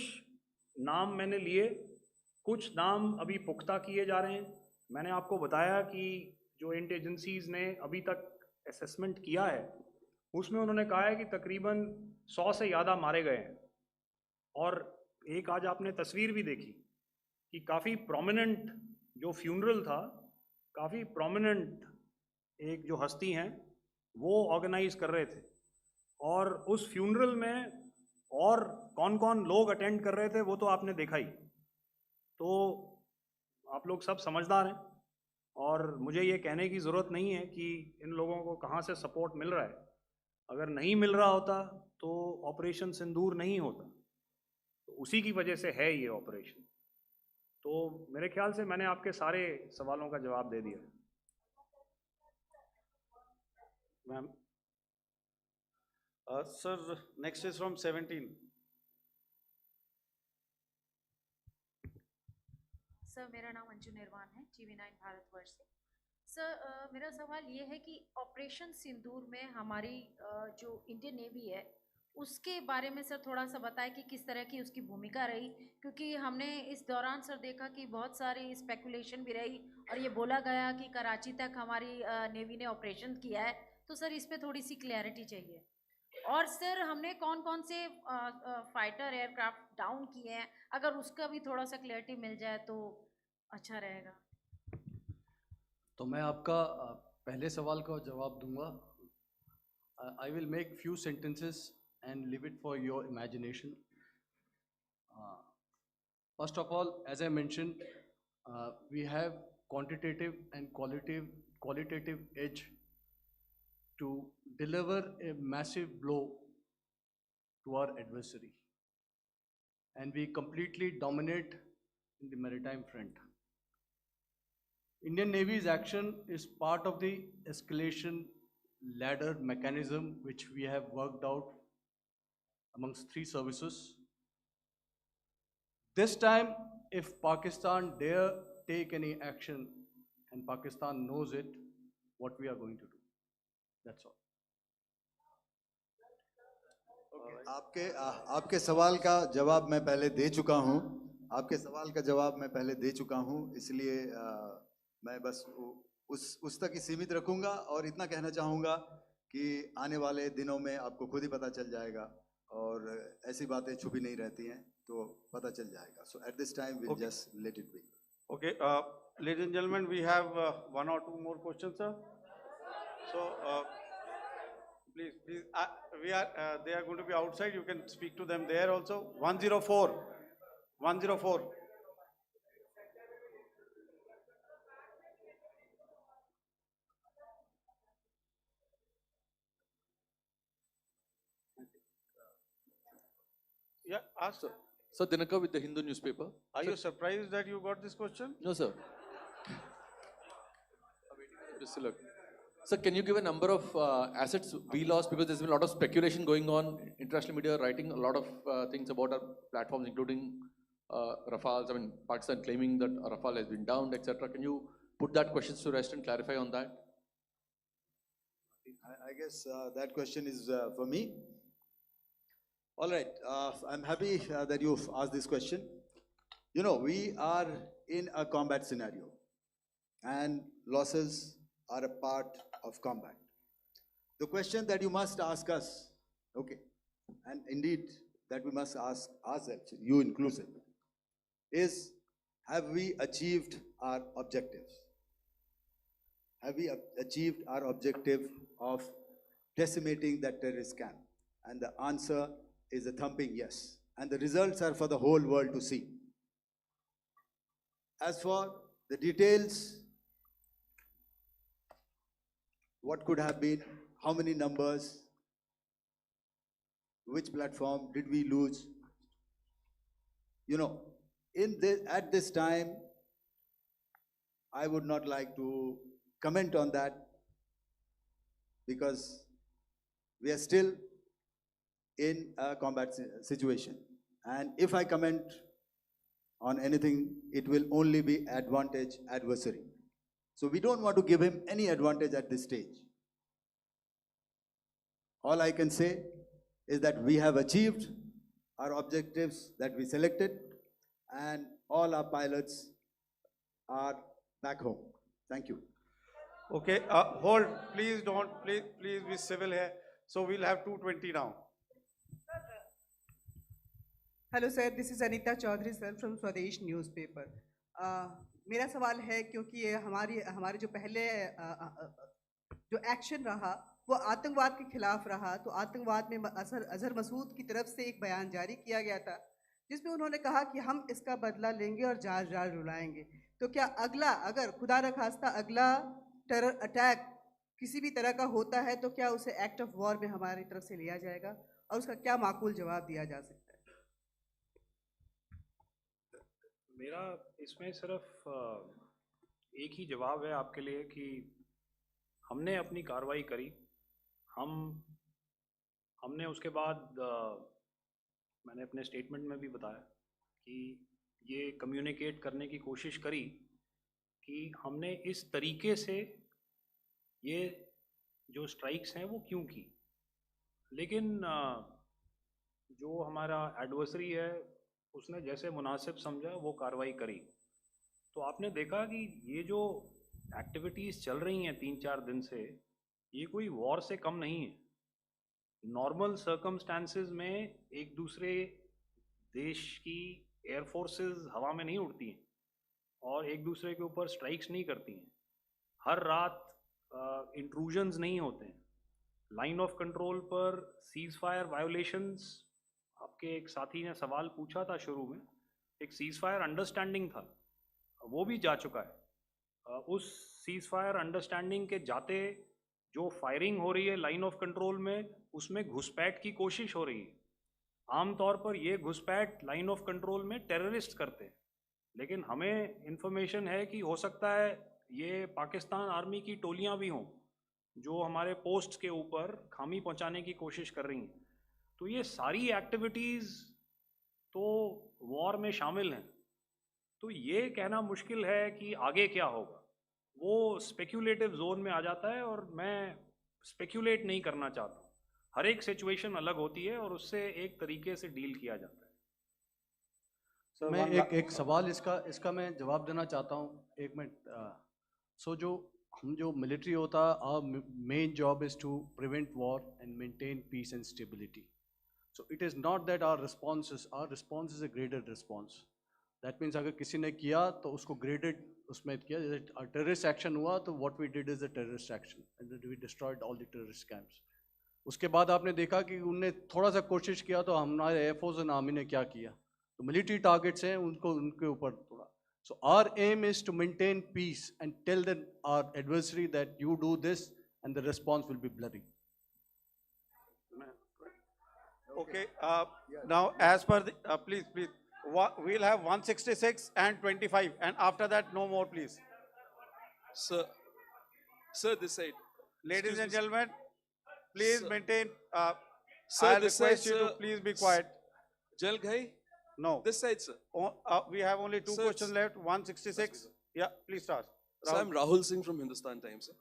नाम मैंने लिए, कुछ नाम अभी पुख्ता किए जा रहे हैं। मैंने आपको बताया कि जो इंट एजेंसीज ने अभी तक असेसमेंट किया है, उसमें उन्होंने कहा है कि तकरीबन 100 से ज़्यादा मारे गए हैं। और एक आज आपने तस्वीर भी देखी कि काफ़ी प्रोमिनेंट जो फ्यूनरल था, काफ़ी प्रोमिनेंट एक जो हस्ती हैं वो ऑर्गेनाइज कर रहे थे, और उस फ्यूनरल में और कौन कौन लोग अटेंड कर रहे थे वो तो आपने देखा ही। तो आप लोग सब समझदार हैं, और मुझे ये कहने की ज़रूरत नहीं है कि इन लोगों को कहाँ से सपोर्ट मिल रहा है। अगर नहीं मिल रहा होता तो ऑपरेशन सिंदूर नहीं होता, तो उसी की वजह से है ये ऑपरेशन। तो मेरे ख्याल से मैंने आपके सारे सवालों का जवाब दे दिया। Ma'am. Sir, next is from 17. Sir, मेरा नाम अंजू निर्वाण है, TV9 भारतवर्ष से। सर, मेरा सवाल ये है कि ऑपरेशन सिंदूर में हमारी जो इंडियन नेवी है उसके बारे में सर थोड़ा सा बताएं कि किस तरह की उसकी भूमिका रही, क्योंकि हमने इस दौरान सर देखा कि बहुत सारी स्पेकुलेशन भी रही और ये बोला गया कि कराची तक हमारी नेवी ने ऑपरेशन किया है। तो सर इस पे थोड़ी सी क्लैरिटी चाहिए। और सर हमने कौन कौन से फाइटर एयरक्राफ्ट डाउन किए हैं, अगर उसका भी थोड़ा सा क्लैरिटी मिल जाए तो अच्छा रहेगा। तो मैं आपका पहले सवाल का जवाब दूंगा। I will make few sentences and leave it for your imagination. First of all, as I mentioned, we have quantitative and qualitative edge to deliver a massive blow to our adversary, and we completely dominate in the maritime front. Indian Navy's action is part of the escalation ladder mechanism which we have worked out amongst 3 services. This time, if Pakistan dare take any action, and Pakistan knows it, what we are going to do. That's all. आपके सवाल का जवाब मैं पहले दे चुका हूं। आपके सवाल का जवाब मैं पहले दे चुका हूं, इसलिए मैं बस उस तक ही सीमित रखूंगा और इतना कहना चाहूंगा कि आने वाले दिनों में आपको खुद ही पता चल जाएगा, और ऐसी बातें छुपी नहीं रहती हैं, तो पता चल जाएगा। So at this time we'll just let it be. Okay, ladies and gentlemen, we have one or two more questions, sir. So please, they are going to be outside. You can speak to them there also. 104, 104. Yeah, ask, sir. Sir, Dinakar with the Hindu newspaper. Are you surprised that you got this question? No, sir. Just look. Sir, can you give a number of assets we lost, because there's been a lot of speculation going on, international media writing a lot of things about our platforms, including Rafales. I mean, Pakistan claiming that Rafale has been downed, etc. Can you put that question to rest and clarify on that? I guess that question is for me. All right, I'm happy that you've asked this question. You know, we are in a combat scenario, and losses are a part of combat. The question that you must ask us, okay, and indeed that we must ask ourselves, you inclusive, is have we achieved our objectives? Have we achieved our objective of decimating that terrorist camp? And the answer is a thumping yes. And the results are for the whole world to see. As for the details, what could have been, how many numbers, which platform did we lose? You know, at this time, I would not like to comment on that because we are still in a combat situation. And if I comment on anything, it will only be advantage adversary. So we don't want to give him any advantage at this stage. All I can say is that we have achieved our objectives that we selected, and all our pilots are back home. Thank you. Okay, hold, please don't, please be civil here. So we'll have 220 now. Hello sir, this is Anita Chaudhary sir from Swadesh newspaper. मेरा सवाल है, क्योंकि ये हमारे जो पहले जो action रहा वो आतंकवाद के खिलाफ रहा, तो आतंकवाद में अजहर मसूद की तरफ से एक बयान जारी किया गया था जिसमें उन्होंने कहा कि हम इसका बदला लेंगे और जाल जाल रुलाएंगे। तो क्या अगला, अगर खुदा न खास्ता अगला टेरर अटैक किसी भी तरह का होता है तो क्या उसे एक्ट ऑफ वॉर में हमारी तरफ से लिया जाएगा और उसका क्या माकूल जवाब दिया जा सकता है? मेरा इसमें सिर्फ एक ही जवाब है आपके लिए कि हमने अपनी कार्रवाई करी। हमने उसके बाद मैंने अपने स्टेटमेंट में भी बताया कि ये कम्युनिकेट करने की कोशिश करी कि हमने इस तरीके से ये जो स्ट्राइक्स हैं वो क्यों की। लेकिन जो हमारा एडवर्सरी है उसने जैसे मुनासिब समझा वो कार्रवाई करी। तो आपने देखा कि ये जो एक्टिविटीज़ चल रही हैं 3-4 दिन से, ये कोई वॉर से कम नहीं है। नॉर्मल सर्कमस्टांसेस में एक दूसरे देश की एयर फोर्सेस हवा में नहीं उड़ती हैं और एक दूसरे के ऊपर स्ट्राइक्स नहीं करती हैं। हर रात इंट्रूजन्स नहीं होते हैं। लाइन ऑफ कंट्रोल पर सीज फायर वायोलेशंस, आपके एक साथी ने सवाल पूछा था शुरू में, एक सीज फायर अंडरस्टैंडिंग था, वो भी जा चुका है। उस सीज फायर अंडरस्टैंडिंग के जाते जो फायरिंग हो रही है लाइन ऑफ कंट्रोल में, उसमें घुसपैठ की कोशिश हो रही है। आमतौर पर ये घुसपैठ लाइन ऑफ कंट्रोल में टेररिस्ट करते हैं, लेकिन हमें इंफॉर्मेशन है कि हो सकता है ये पाकिस्तान आर्मी की टोलियां भी हों जो हमारे पोस्ट के ऊपर खामी पहुंचाने की कोशिश कर रही हैं। तो ये सारी एक्टिविटीज़ तो वॉर में शामिल हैं। तो ये कहना मुश्किल है कि आगे क्या होगा, वो स्पेक्यूलेटिव जोन में आ जाता है और मैं स्पेक्यूलेट नहीं करना चाहता। हर एक सिचुएशन अलग होती है और उससे एक तरीके से डील किया जाता है। मैं एक सवाल इसका मैं जवाब देना चाहता हूँ, एक मिनट। जो मिलिट्री होता है, our main job is to prevent war and maintain peace and stability. So it is not that our response is a graded response. That means अगर किसी ने किया तो उसको graded उसमें किया, जैसे terrorist action हुआ तो what we did is a terrorist action and then we destroyed all the terrorist camps. उसके बाद आपने देखा कि उनने थोड़ा सा कोशिश किया तो हमारे एयरफोर्स और आर्मी ने क्या किया, तो मिलिट्री टारगेट्स हैं उनके ऊपर थोड़ा। So our aim is to maintain peace and tell our adversary that you do this and the response will be bloody. Okay, now as per the, please, we'll have 166 and 25, and after that, no more, please. Sir, this side. Ladies and gentlemen, please maintain, Sir, I'll this request side, you to sir. please be quiet. Jal Ghai? No. This side, sir. We have only two Sir, questions left, 166. Yeah, please start. So I'm Rahul Singh from Hindustan Times, sir.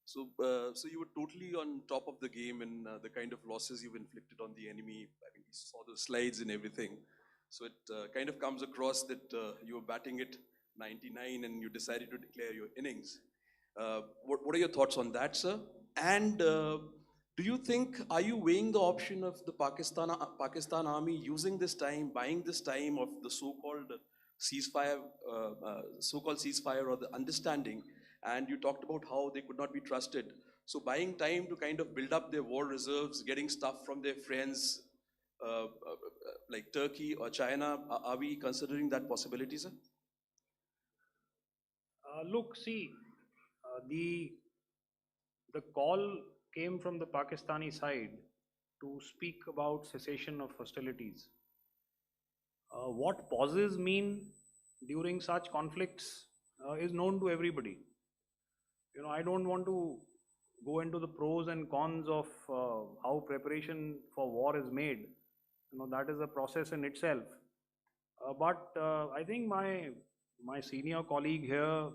So you were totally on top of the game in the kind of losses you've inflicted on the enemy. I think we saw the slides and everything. So it kind of comes across that you were batting it 99 and you decided to declare your innings. What are your thoughts on that, sir? And do you think, are you weighing the option of the Pakistan army using this time, buying this time of the so-called ceasefire or the understanding? And you talked about how they could not be trusted. So buying time to kind of build up their war reserves, getting stuff from their friends like Turkey or China, are we considering that possibility, sir? Look, see, the call came from the Pakistani side to speak about cessation of hostilities. What pauses mean during such conflicts is known to everybody. I don't want to go into the pros and cons of how preparation for war is made. That is a process in itself. But I think my senior colleague here,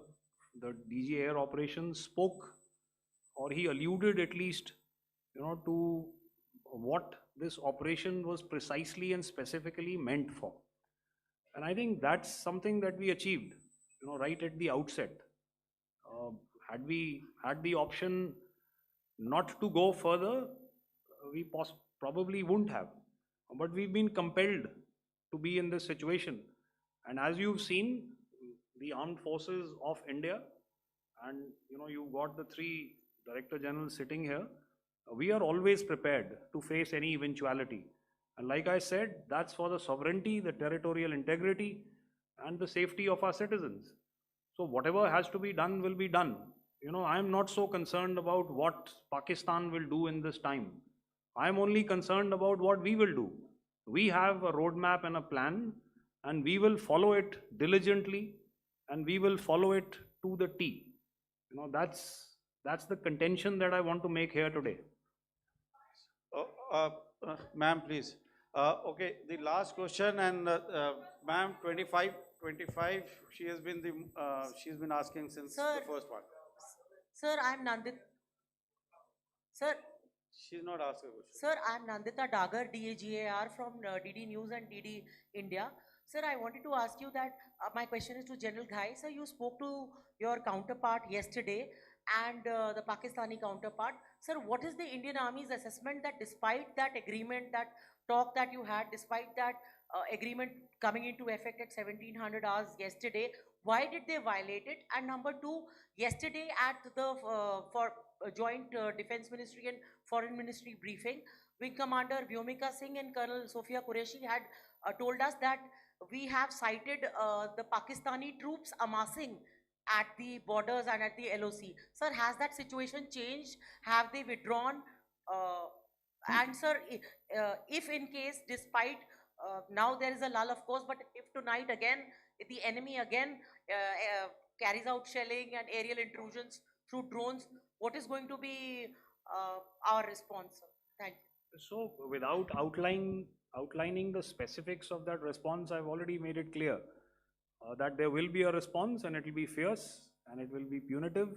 the DG Air Operations, spoke, or he alluded at least, to what this operation was precisely and specifically meant for. And I think that's something that we achieved, right at the outset. Had we had the option not to go further, we probably wouldn't have. But we've been compelled to be in this situation. And as you've seen, the armed forces of India, and you've got the three Director Generals sitting here, we are always prepared to face any eventuality. And like I said, that's for the sovereignty, the territorial integrity, and the safety of our citizens. So whatever has to be done will be done. I'm not so concerned about what Pakistan will do in this time. I'm only concerned about what we will do. We have a roadmap and a plan, and we will follow it diligently, and we will follow it to the T. That's the contention that I want to make here today. Ma'am, please. Okay, the last question, and ma'am, 25, she's been asking since Sir. the first one. Sir, I'm Nandita. Sir, She's not asking a question. Sir, I'm Nandita Dagar, DAGAR from DD News and DD India. Sir, I wanted to ask you that my question is to General Ghai. Sir, you spoke to your counterpart yesterday and the Pakistani counterpart. Sir, what is the Indian Army's assessment that despite that agreement, that talk that you had, despite that agreement coming into effect at 1700 hours yesterday, why did they violate it? And number two, yesterday at the joint Defense Ministry and Foreign Ministry briefing, Wing Commander Vyomika Singh and Colonel Sophia Qureshi had told us that we have cited the Pakistani troops amassing at the borders and at the LOC. Sir, has that situation changed? Have they withdrawn? And sir, if in case, despite now there is a lull, of course, but if tonight again, if the enemy again carries out shelling and aerial intrusions through drones, what is going to be our response, sir? Thank you. So without outlining the specifics of that response, I've already made it clear that there will be a response, and it will be fierce and it will be punitive.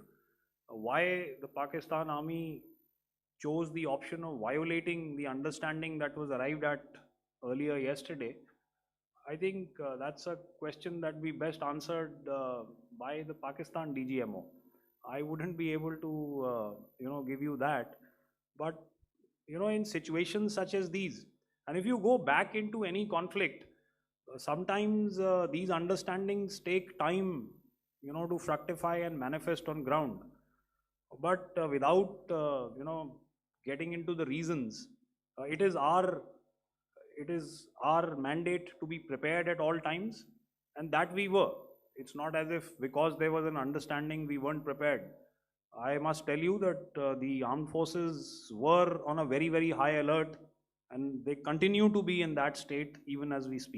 Why the Pakistan Army chose the option of violating the understanding that was arrived at earlier yesterday, I think that's a question that we best answered by the Pakistan DGMO. I wouldn't be able to give you that. But in situations such as these, and if you go back into any conflict, sometimes these understandings take time to fructify and manifest on ground. But without getting into the reasons, it is our mandate to be prepared at all times, and that we were. It's not as if because there was an understanding we weren't prepared. I must tell you that the armed forces were on a very, very high alert, and they continue to be in that state even as we speak.